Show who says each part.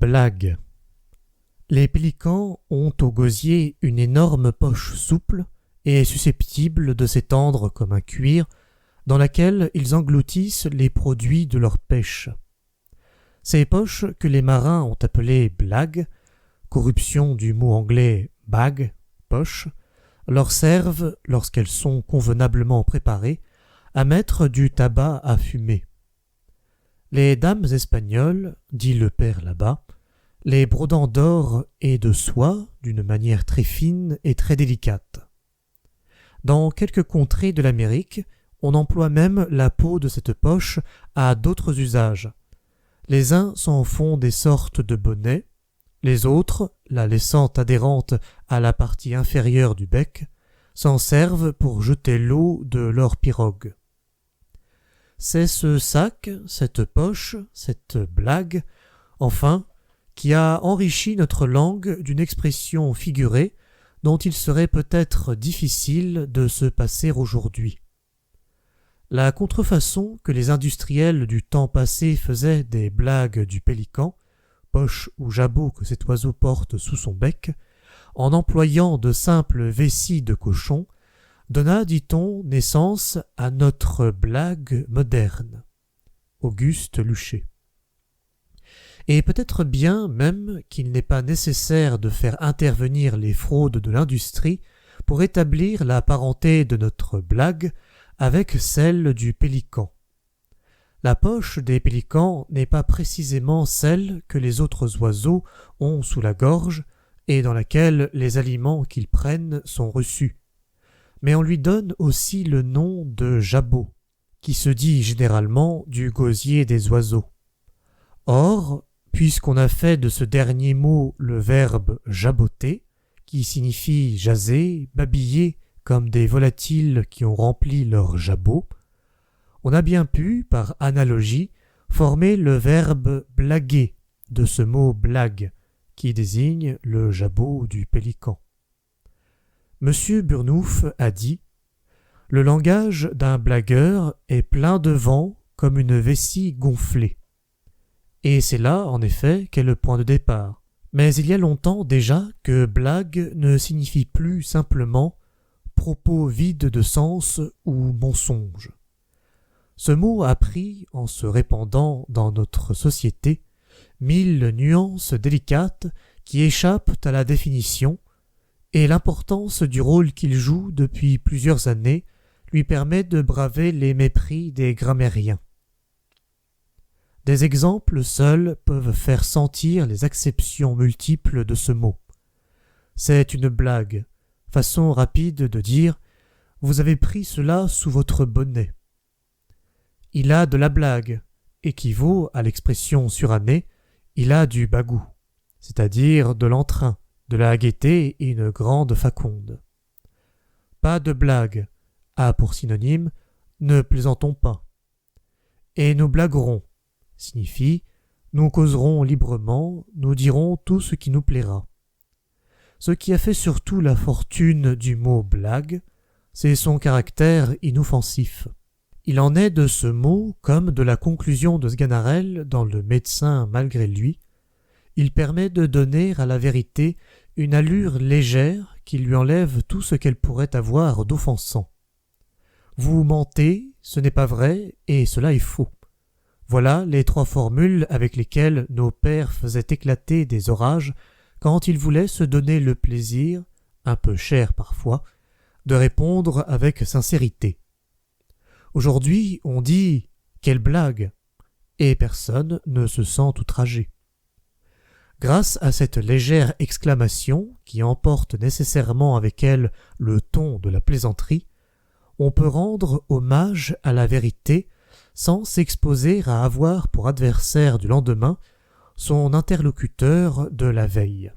Speaker 1: blague. Les pélicans ont au gosier une énorme poche souple et susceptible de s'étendre comme un cuir, dans laquelle ils engloutissent les produits de leur pêche. Ces poches que les marins ont appelées blagues, corruption du mot anglais bag, poche, leur servent, lorsqu'elles sont convenablement préparées, à mettre du tabac à fumer. Les dames espagnoles, dit le père là-bas, les brodant d'or et de soie d'une manière très fine et très délicate. Dans quelques contrées de l'Amérique, on emploie même la peau de cette poche à d'autres usages. Les uns s'en font des sortes de bonnets, les autres, la laissant adhérente à la partie inférieure du bec, s'en servent pour jeter l'eau de leur pirogue. C'est ce sac, cette poche, cette blague, enfin, qui a enrichi notre langue d'une expression figurée dont il serait peut-être difficile de se passer aujourd'hui. La contrefaçon que les industriels du temps passé faisaient des blagues du pélican, poche ou jabot que cet oiseau porte sous son bec, en employant de simples vessies de cochon, donna, dit-on, naissance à notre blague moderne. Auguste Luché. Et peut-être bien même qu'il n'est pas nécessaire de faire intervenir les fraudes de l'industrie pour établir la parenté de notre blague avec celle du pélican. La poche des pélicans n'est pas précisément celle que les autres oiseaux ont sous la gorge et dans laquelle les aliments qu'ils prennent sont reçus. Mais on lui donne aussi le nom de jabot, qui se dit généralement du gosier des oiseaux. Or, puisqu'on a fait de ce dernier mot le verbe jaboter, qui signifie jaser, babiller, comme des volatiles qui ont rempli leur jabot, on a bien pu, par analogie, former le verbe blaguer de ce mot blague, qui désigne le jabot du pélican. Monsieur Burnouf a dit « Le langage d'un blagueur est plein de vent comme une vessie gonflée. » Et c'est là, en effet, qu'est le point de départ. Mais il y a longtemps déjà que blague ne signifie plus simplement propos vide de sens ou mensonge. Ce mot a pris, en se répandant dans notre société, 1000 nuances délicates qui échappent à la définition, et l'importance du rôle qu'il joue depuis plusieurs années lui permet de braver les mépris des grammairiens. Des exemples seuls peuvent faire sentir les acceptions multiples de ce mot. C'est une blague, façon rapide de dire « Vous avez pris cela sous votre bonnet ». Il a de la blague équivaut à l'expression surannée « il a du bagout », c'est-à-dire de l'entrain, de la gaieté et une grande faconde. Pas de blague a pour synonyme « ne plaisantons pas ». Et nous blaguerons signifie « nous causerons librement, nous dirons tout ce qui nous plaira ». Ce qui a fait surtout la fortune du mot blague, c'est son caractère inoffensif. Il en est de ce mot comme de la conclusion de Sganarelle dans Le médecin malgré lui. Il permet de donner à la vérité une allure légère qui lui enlève tout ce qu'elle pourrait avoir d'offensant. Vous mentez, ce n'est pas vrai, et cela est faux. Voilà les 3 formules avec lesquelles nos pères faisaient éclater des orages quand ils voulaient se donner le plaisir, un peu cher parfois, de répondre avec sincérité. Aujourd'hui, on dit « quelle blague !» et personne ne se sent outragé. Grâce à cette légère exclamation qui emporte nécessairement avec elle le ton de la plaisanterie, on peut rendre hommage à la vérité sans s'exposer à avoir pour adversaire du lendemain son interlocuteur de la veille.